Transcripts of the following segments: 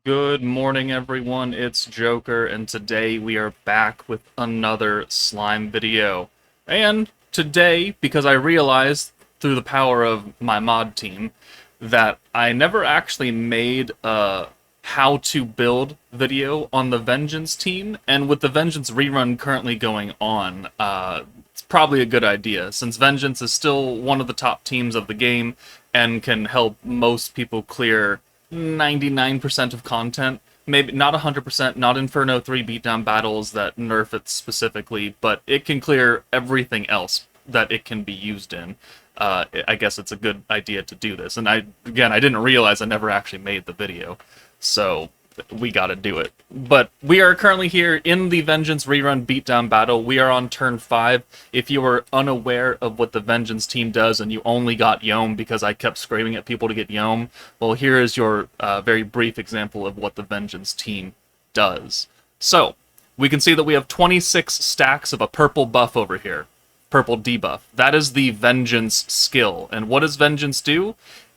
Good morning, everyone. It's Joker, and today we are back with another slime video. And today, because I realized through the power of my mod team that I never actually made a how to build video on the Vengeance team, and with the Vengeance rerun currently going on, it's probably a good idea, since Vengeance is still one of the top teams of the game and can help most people clear 99% of content. Maybe not 100%, not Inferno 3 beatdown battles that nerf it specifically, but it can clear everything else that it can be used in. I guess it's a good idea to do this. And I didn't realize I never actually made the video, so we gotta do it. But we are currently here in the Vengeance rerun beatdown battle. We are on turn 5. If you were unaware of what the Vengeance team does and you only got Yom because I kept screaming at people to get Yom, well, here is your very brief example of what the Vengeance team does. So, we can see that we have 26 stacks of a purple buff over here. Purple debuff. That is the Vengeance skill. And what does Vengeance do?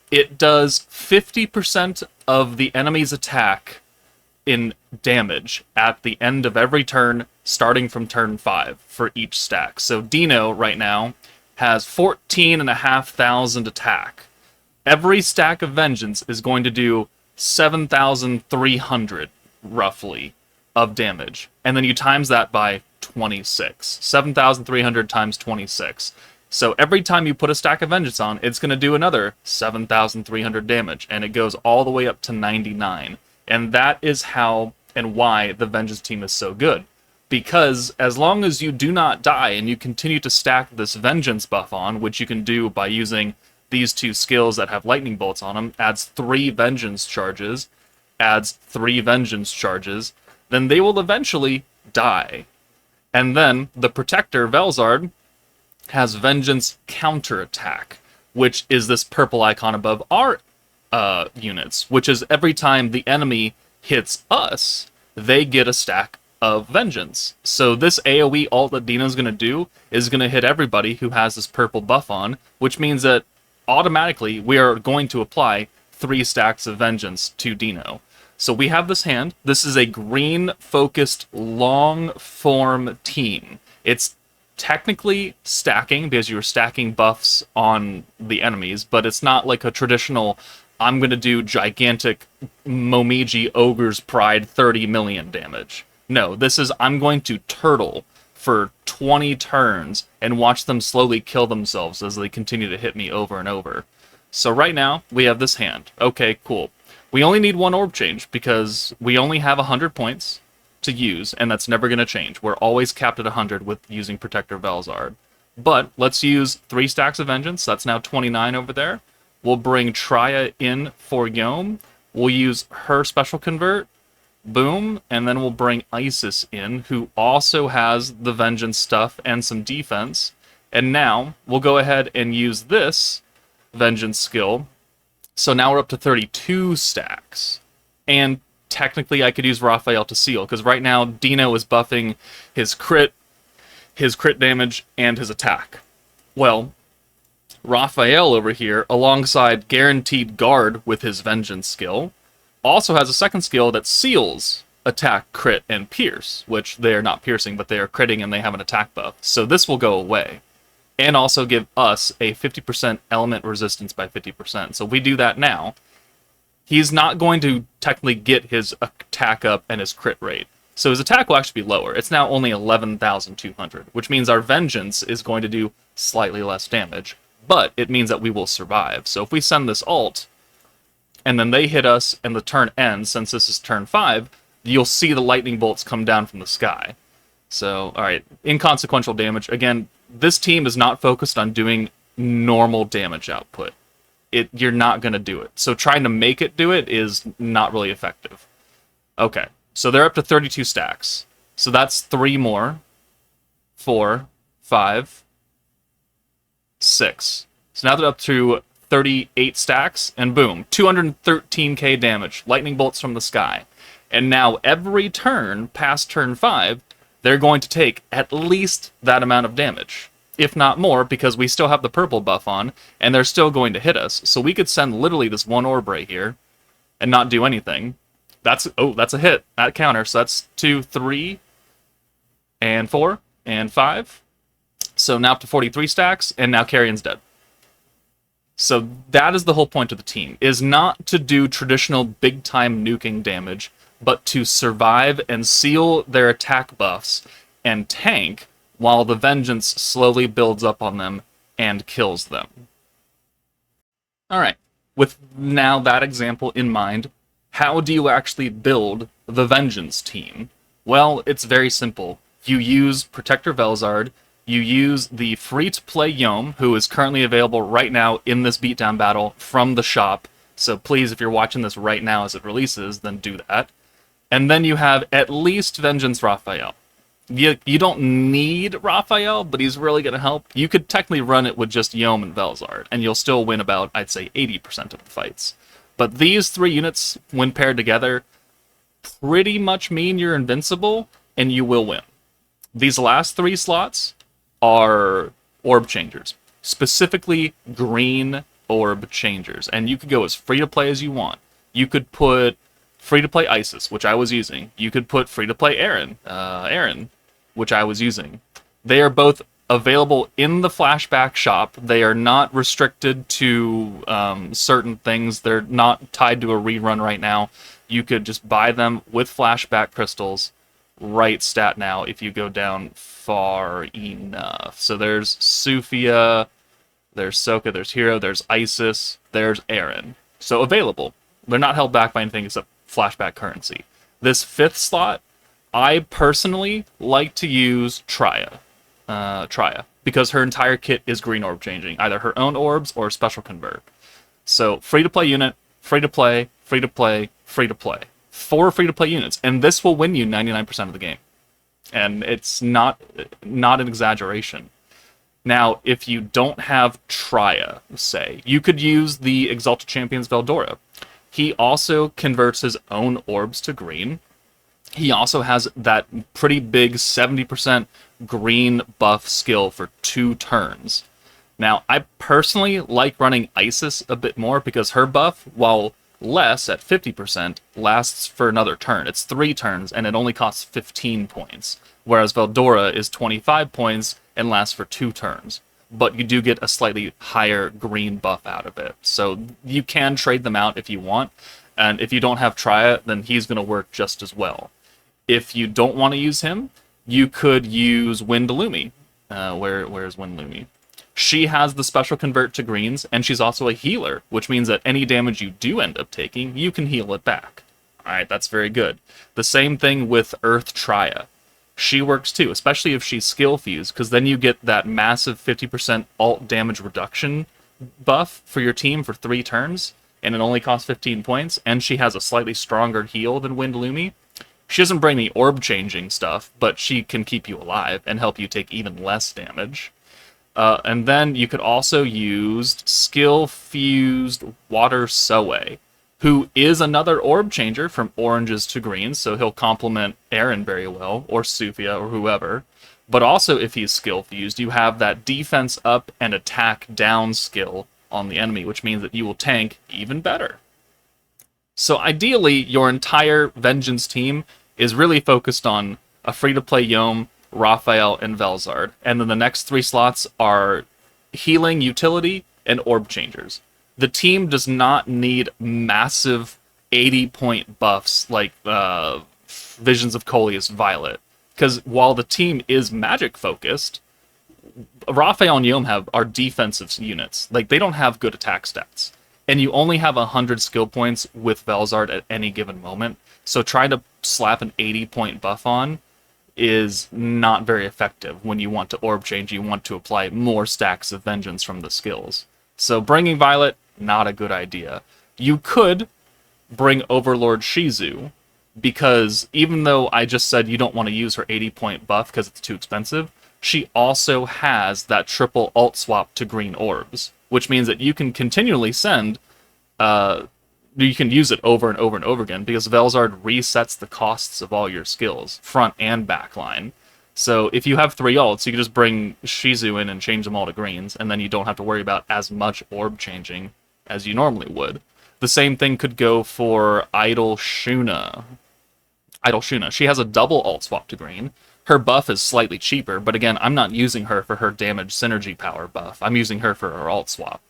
It does 50% of the enemy's attack in damage at the end of every turn, starting from turn 5 for each stack. So Dino right now has 14,500 attack. Every stack of Vengeance is going to do 7,300 roughly of damage, and then you times that by 26. 7,300 times 26. So every time you put a stack of Vengeance on, it's going to do another 7,300 damage, and it goes all the way up to 99. And that is how and why the Vengeance team is so good. Because as long as you do not die and you continue to stack this Vengeance buff on, which you can do by using these two skills that have lightning bolts on them, adds 3 Vengeance charges, adds 3 Vengeance charges, then they will eventually die. And then the Protector, Velzard, has Vengeance counterattack, which is this purple icon above our units, which is every time the enemy hits us, they get a stack of Vengeance. So this AoE ult that Dino's going to do is going to hit everybody who has this purple buff on, which means that automatically we are going to apply 3 stacks of Vengeance to Dino. So we have this hand. This is a green-focused, long-form team. It's technically stacking because you're stacking buffs on the enemies, but it's not like a traditional I'm going to do gigantic Momiji Ogre's Pride 30 million damage. No, this is I'm going to turtle for 20 turns and watch them slowly kill themselves as they continue to hit me over and over. So right now, we have this hand. Okay, cool. We only need 1 orb change because we only have 100 points to use, and that's never going to change. We're always capped at 100 with using Protector Velzard. But let's use 3 stacks of Vengeance. That's now 29 over there. We'll bring Traya in for Yom. We'll use her special convert. Boom. And then we'll bring Isis in, who also has the Vengeance stuff and some defense. And now we'll go ahead and use this Vengeance skill. So now we're up to 32 stacks. And technically I could use Raphael to seal, because right now Dino is buffing his crit damage, and his attack. Well, Raphael over here, alongside Guaranteed Guard with his Vengeance skill, also has a second skill that seals attack, crit, and pierce, which they are not piercing, but they are critting and they have an attack buff. So this will go away. And also give us a 50% element resistance by 50%. So if we do that now, he's not going to technically get his attack up and his crit rate. So his attack will actually be lower. It's now only 11,200, which means our Vengeance is going to do slightly less damage. But it means that we will survive. So if we send this ult, and then they hit us, and the turn ends, since this is turn 5, you'll see the lightning bolts come down from the sky. So, alright, inconsequential damage. Again, this team is not focused on doing normal damage output. You're not going to do it. So trying to make it do it is not really effective. Okay, so they're up to 32 stacks. So that's 3 more. 4, 5, 6. So now they're up to 38 stacks, and boom, 213k damage. Lightning bolts from the sky. And now every turn past turn 5, they're going to take at least that amount of damage. If not more, because we still have the purple buff on, and they're still going to hit us. So we could send literally this 1 orb right here, and not do anything. that's a hit. That counter. So that's 2, 3, and 4, and 5. So now up to 43 stacks, and now Carrion's dead. So that is the whole point of the team, is not to do traditional big-time nuking damage, but to survive and seal their attack buffs and tank while the vengeance slowly builds up on them and kills them. Alright, with now that example in mind, how do you actually build the vengeance team? Well, it's very simple. You use Protector Velzard, you use the free-to-play Yom, who is currently available right now in this beatdown battle from the shop. So please, if you're watching this right now as it releases, then do that. And then you have at least Vengeance Raphael. You don't need Raphael, but he's really going to help. You could technically run it with just Yom and Velzard, and you'll still win about, I'd say, 80% of the fights. But these 3 units, when paired together, pretty much mean you're invincible, and you will win. These last 3 slots are orb changers, specifically green orb changers, and you could go as free-to-play as you want. You could put free-to-play Isis, which I was using. You could put free-to-play Aaron, which I was using. They are both available in the flashback shop. They are not restricted to certain things. They're not tied to a rerun right now. You could just buy them with flashback crystals right stat now if you go down far enough. So there's Sufia, there's Soka, there's Hero, there's Isis, there's Aaron. So available. They're not held back by anything except flashback currency. This 5th slot, I personally like to use Traya, because her entire kit is green orb changing, either her own orbs or special convert. So free-to-play unit, free-to-play, free-to-play, free-to-play. 4 free-to-play units, and this will win you 99% of the game. And it's not an exaggeration. Now, if you don't have Traya, say, you could use the Exalted Champions Veldora. He also converts his own orbs to green. He also has that pretty big 70% green buff skill for 2 turns. Now, I personally like running Isis a bit more because her buff, while less at 50%, lasts for another turn. It's 3 turns, and it only costs 15 points, whereas Veldora is 25 points and lasts for 2 turns. But you do get a slightly higher green buff out of it. So you can trade them out if you want, and if you don't have Traya, then he's going to work just as well. If you don't want to use him, you could use Windlumi. Where's Windlumi? She has the special convert to greens, and she's also a healer, which means that any damage you do end up taking, you can heal it back. Alright, that's very good. The same thing with Earth Traya. She works too, especially if she's skill fused, because then you get that massive 50% alt damage reduction buff for your team for 3 turns, and it only costs 15 points, and she has a slightly stronger heal than Windlumi. She doesn't bring the orb changing stuff, but she can keep you alive and help you take even less damage. And then you could also use skill-fused Water Soe, who is another orb changer from oranges to greens, so he'll complement Aaron very well, or Sufia, or whoever. But also, if he's skill-fused, you have that defense up and attack down skill on the enemy, which means that you will tank even better. So ideally, your entire Vengeance team is really focused on a free-to-play Yom, Raphael, and Velzard. And then the next 3 slots are healing, utility, and orb changers. The team does not need massive 80-point buffs like Visions of Coleus Violet. Because while the team is magic-focused, Raphael and Yom are defensive units. Like, they don't have good attack stats. And you only have 100 skill points with Velzard at any given moment. So trying to slap an 80-point buff on is not very effective when you want to orb change. You want to apply more stacks of vengeance from the skills. So bringing Violet, not a good idea. You could bring Overlord Shizu, because even though I just said you don't want to use her 80-point buff because it's too expensive, she also has that triple alt swap to green orbs, which means that you can continually send you can use it over and over and over again, because Velzard resets the costs of all your skills, front and back line. So if you have 3 ults, you can just bring Shizu in and change them all to greens, and then you don't have to worry about as much orb changing as you normally would. The same thing could go for Idle Shuna. Idle Shuna. She has a double alt swap to green. Her buff is slightly cheaper, but again, I'm not using her for her damage synergy power buff. I'm using her for her alt swap.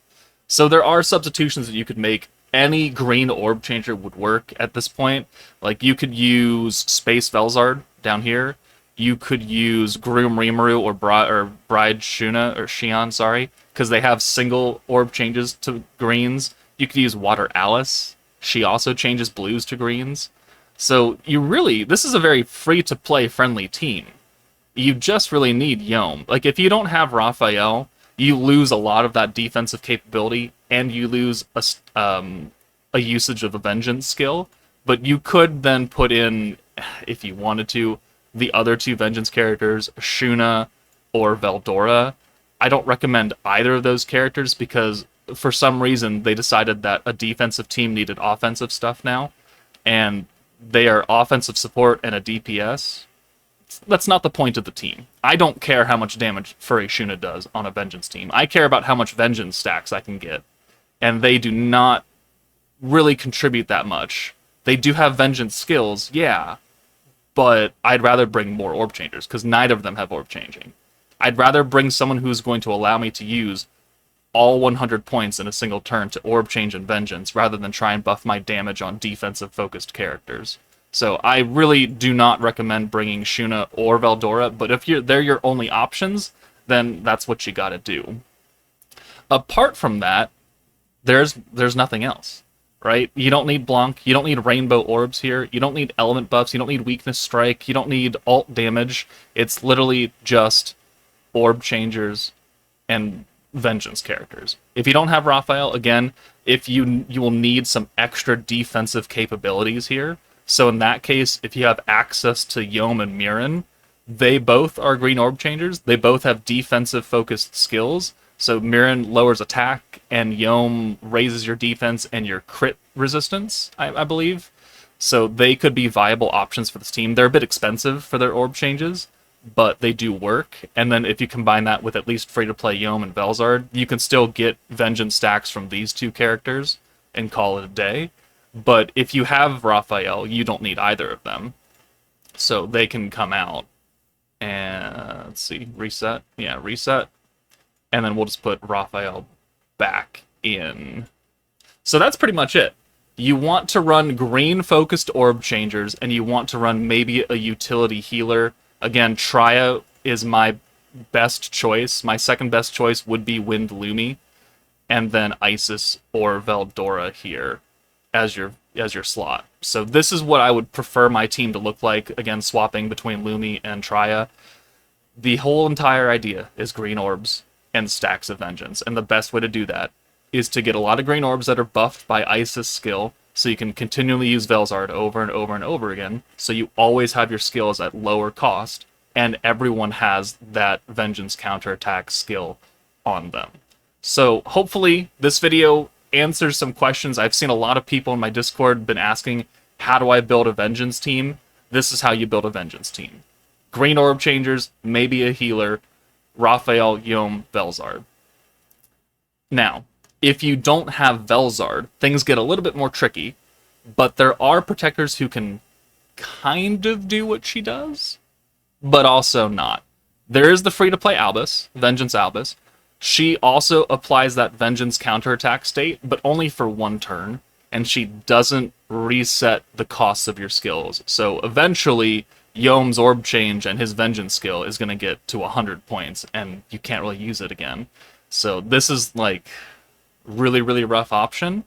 So there are substitutions that you could make. Any green orb changer would work at this point. Like, you could use Space Velzard down here. You could use Groom Rimuru or Bride Shuna, or Shion, sorry, because they have single orb changes to greens. You could use Water Alice. She also changes blues to greens. So this is a very free-to-play friendly team. You just really need Yome. Like, if you don't have Raphael, you lose a lot of that defensive capability, and you lose a usage of a Vengeance skill. But you could then put in, if you wanted to, the other two Vengeance characters, Shuna or Veldora. I don't recommend either of those characters because for some reason they decided that a defensive team needed offensive stuff now, and they are offensive support and a DPS. That's not the point of the team. I don't care how much damage Furry Shuna does on a Vengeance team. I care about how much Vengeance stacks I can get, and they do not really contribute that much. They do have Vengeance skills, yeah, but I'd rather bring more orb changers, because neither of them have orb changing. I'd rather bring someone who's going to allow me to use all 100 points in a single turn to orb change and Vengeance, rather than try and buff my damage on defensive-focused characters. So I really do not recommend bringing Shuna or Veldora, but if they're your only options, then that's what you gotta do. Apart from that, there's nothing else, right? You don't need Blanc, you don't need Rainbow Orbs here, you don't need element buffs, you don't need Weakness Strike, you don't need alt damage. It's literally just orb changers and Vengeance characters. If you don't have Raphael, again, if you will need some extra defensive capabilities here. So in that case, if you have access to Yome and Mirren, they both are green orb changers. They both have defensive focused skills. So Mirren lowers attack and Yome raises your defense and your crit resistance, I believe. So they could be viable options for this team. They're a bit expensive for their orb changes, but they do work. And then if you combine that with at least free-to-play Yome and Velzard, you can still get Vengeance stacks from these two characters and call it a day. But if you have Raphael, you don't need either of them. So they can come out. And let's see, reset. Yeah, reset. And then we'll just put Raphael back in. So that's pretty much it. You want to run green-focused orb changers, and you want to run maybe a utility healer. Again, Trya is my best choice. My second best choice would be Wind Lumi, and then Isis or Veldora here as your slot. So this is what I would prefer my team to look like, again, swapping between Lumi and Trya. The whole entire idea is green orbs and stacks of Vengeance, and the best way to do that is to get a lot of green orbs that are buffed by Isis skill, so you can continually use Velzard over and over and over again, so you always have your skills at lower cost, and everyone has that Vengeance counterattack skill on them. So hopefully this video answers some questions. I've seen a lot of people in my Discord been asking, how do I build a Vengeance team? This is how you build a Vengeance team. Green orb changers, maybe a healer, Raphael, Yome, Velzard. Now, if you don't have Velzard, things get a little bit more tricky, but there are protectors who can kind of do what she does, but also not. There is the free-to-play Albus, Vengeance Albus. She also applies that Vengeance counterattack state, but only for one turn, and she doesn't reset the costs of your skills. So eventually, Yome's orb change and his Vengeance skill is going to get to 100 points, and you can't really use it again. So this is, like, really, really rough option.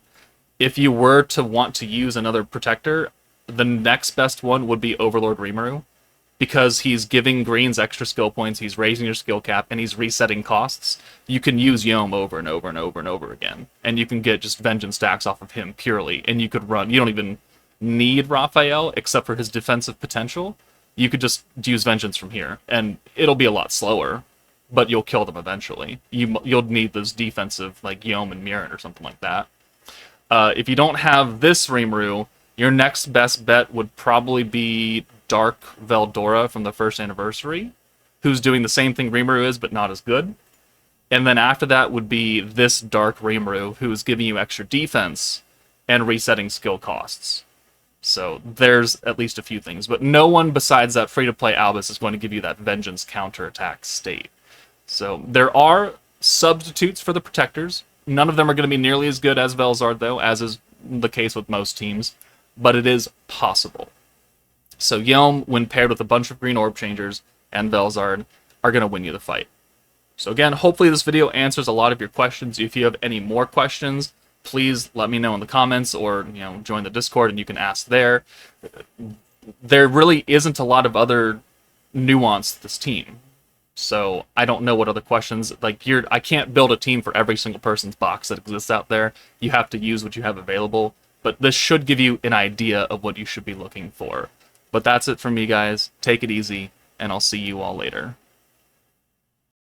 If you were to want to use another protector, the next best one would be Overlord Rimuru, because he's giving greens extra skill points, he's raising your skill cap, and he's resetting costs. You can use Yome over and over and over and over again, and you can get just Vengeance stacks off of him purely, and you could run, you don't even need Raphael, except for his defensive potential. You could just use Vengeance from here, and it'll be a lot slower, but you'll kill them eventually. You'll need those defensive, like Yome and Mirren or something like that. If you don't have this Rimuru, your next best bet would probably be Dark Veldora from the first anniversary, who's doing the same thing Rimuru is, but not as good. And then after that would be this Dark Rimuru, who's giving you extra defense, and resetting skill costs. So there's at least a few things, but no one besides that free-to-play Albus is going to give you that Vengeance counterattack state. So there are substitutes for the Protectors. None of them are going to be nearly as good as Velzard, though, as is the case with most teams, but it is possible. So Yelm, when paired with a bunch of green orb changers and Velzard, are going to win you the fight. So again, hopefully this video answers a lot of your questions. If you have any more questions, please let me know in the comments, or join the Discord and you can ask there. There really isn't a lot of other nuance to this team. So I don't know what other questions, I can't build a team for every single person's box that exists out there. You have to use what you have available, but this should give you an idea of what you should be looking for. But that's it from me, guys. Take it easy, and I'll see you all later.